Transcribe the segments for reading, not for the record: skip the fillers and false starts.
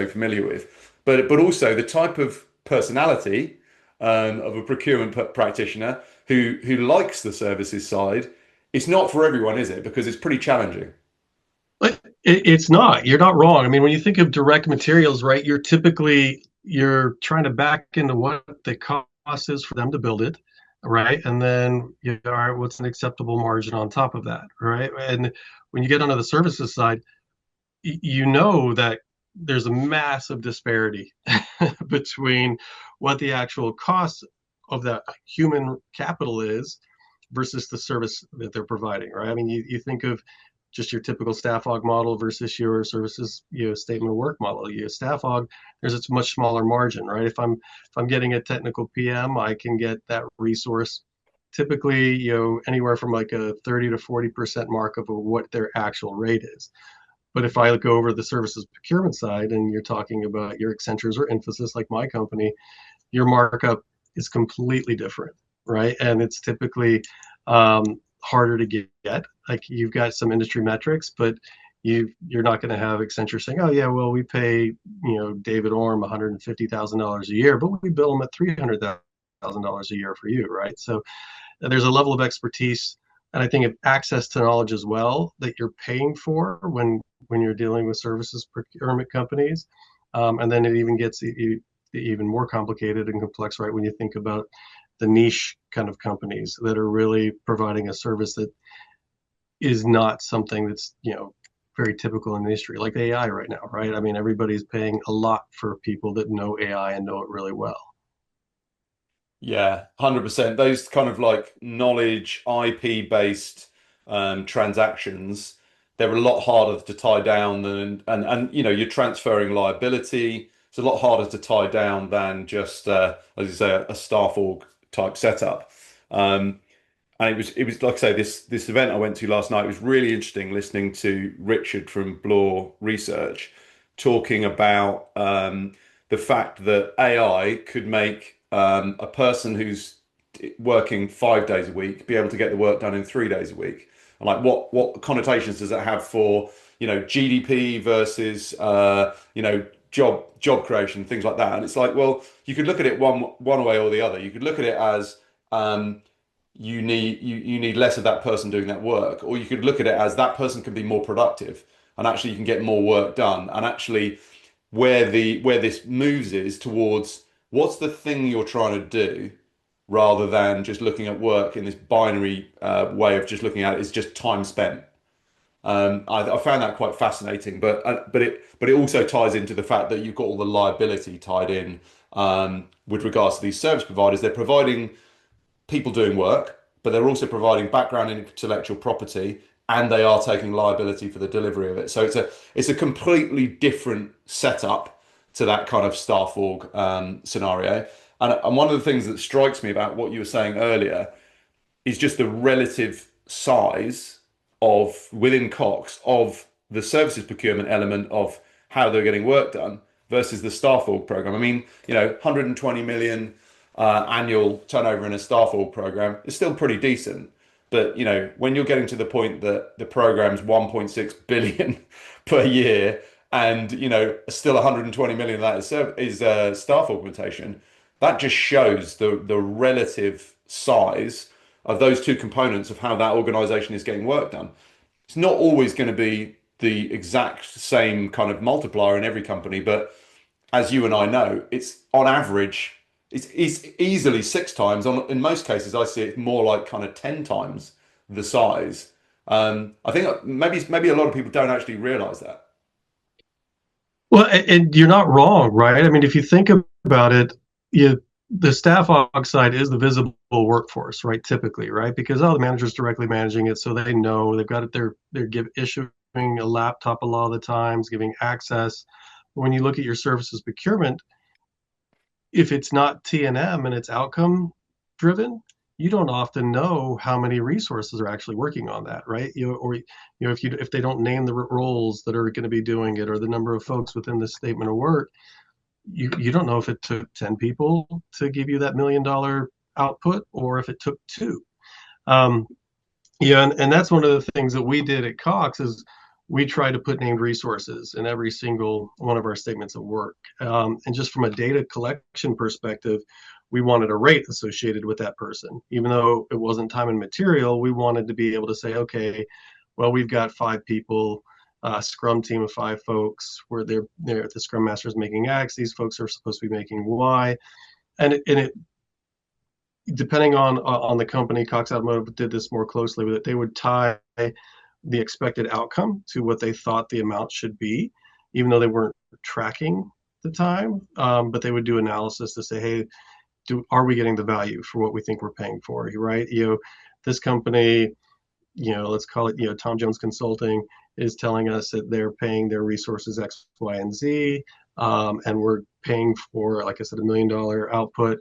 familiar with. But also the type of personality of a procurement practitioner who likes the services side. It's not for everyone, is it? Because it's pretty challenging. But it's not. You're not wrong. I mean, when you think of direct materials, right, you're trying to back into what the cost is for them to build it, right? And then all right, what's an acceptable margin on top of that, right? And when you get onto the services side, you know that there's a massive disparity between what the actual cost of that human capital is versus the service that they're providing, right? I mean, you think of just your typical staff aug model versus your services, statement of work model. Your staff aug, there's a much smaller margin, right? If I'm getting a technical PM, I can get that resource typically, anywhere from like a 30 to 40% markup of what their actual rate is. But if I go over the services procurement side and you're talking about your Accentures or Infosys, like my company, your markup is completely different, right? And it's typically harder to get. Like you've got some industry metrics, but you're not going to have Accenture saying, "Oh yeah, well we pay David Orm $150,000 a year, but we bill him at $300,000 a year for you," right? So there's a level of expertise, and I think access to knowledge as well that you're paying for when you're dealing with services procurement companies, and then it even gets even more complicated and complex, right? When you think about the niche kind of companies that are really providing a service that is not something that's very typical in the industry, like AI right now, right? I mean, everybody's paying a lot for people that know AI and know it really well. Yeah, 100%. Those kind of like knowledge IP based transactions, they're a lot harder to tie down than and you're transferring liability. It's a lot harder to tie down than just as you say a staff org type setup. And it was like I say this event I went to last night was really interesting listening to Richard from Bloor Research talking about the fact that AI could make a person who's working 5 days a week be able to get the work done in 3 days a week. And like what connotations does that have for GDP versus job creation, things like that. And it's like, well, you could look at it one way or the other. You could look at it as you need less of that person doing that work, or you could look at it as that person can be more productive and actually you can get more work done. And actually where this moves is towards what's the thing you're trying to do rather than just looking at work in this binary way of just looking at it as just time spent. I found that quite fascinating, but it also ties into the fact that you've got all the liability tied in with regards to these service providers. They're providing people doing work, but they're also providing background in intellectual property, and they are taking liability for the delivery of it. So it's a completely different setup to that kind of staff org scenario. And one of the things that strikes me about what you were saying earlier is just the relative size of within Cox of the services procurement element of how they're getting work done versus the staff org program. I mean, 120 million annual turnover in a staff org program is still pretty decent. But when you're getting to the point that the program's 1.6 billion per year, and still 120 million of that is staff augmentation, that just shows the relative size of those two components of how that organization is getting work done. It's not always going to be the exact same kind of multiplier in every company, but as you and I know, it's on average, it's easily 6 times. In most cases, I see it more like kind of 10 times the size. I think maybe a lot of people don't actually realize that. Well, and you're not wrong, right? I mean, if you think about it, the staff oxide is the visible workforce, right? Typically, right? Because the manager's directly managing it, so they know they've got it. They're issuing a laptop a lot of the times, giving access. When you look at your services procurement, if it's not T&M and it's outcome driven, you don't often know how many resources are actually working on that, right? If they don't name the roles that are going to be doing it or the number of folks within the statement of work, you don't know if it took 10 people to give you that $1 million output or if it took two. And that's one of the things that we did at Cox is we try to put named resources in every single one of our statements of work. And just from a data collection perspective, we wanted a rate associated with that person. Even though it wasn't time and material, we wanted to be able to say, okay, well, we've got 5 people, scrum team of 5 folks, where they're the scrum master is making X, these folks are supposed to be making Y. And it depending on the company, Cox Automotive did this more closely with it. They would tie the expected outcome to what they thought the amount should be, even though they weren't tracking the time. But they would do analysis to say, hey, are we getting the value for what we think we're paying for? Right? This company, let's call it, Tom Jones Consulting is telling us that they're paying their resources X, Y, and Z, and we're paying for, like I said, $1 million output.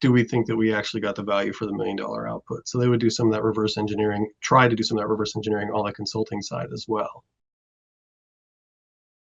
Do we think that we actually got the value for the $1 million output? So they would do some of that reverse engineering, try to do some of that reverse engineering on the consulting side as well.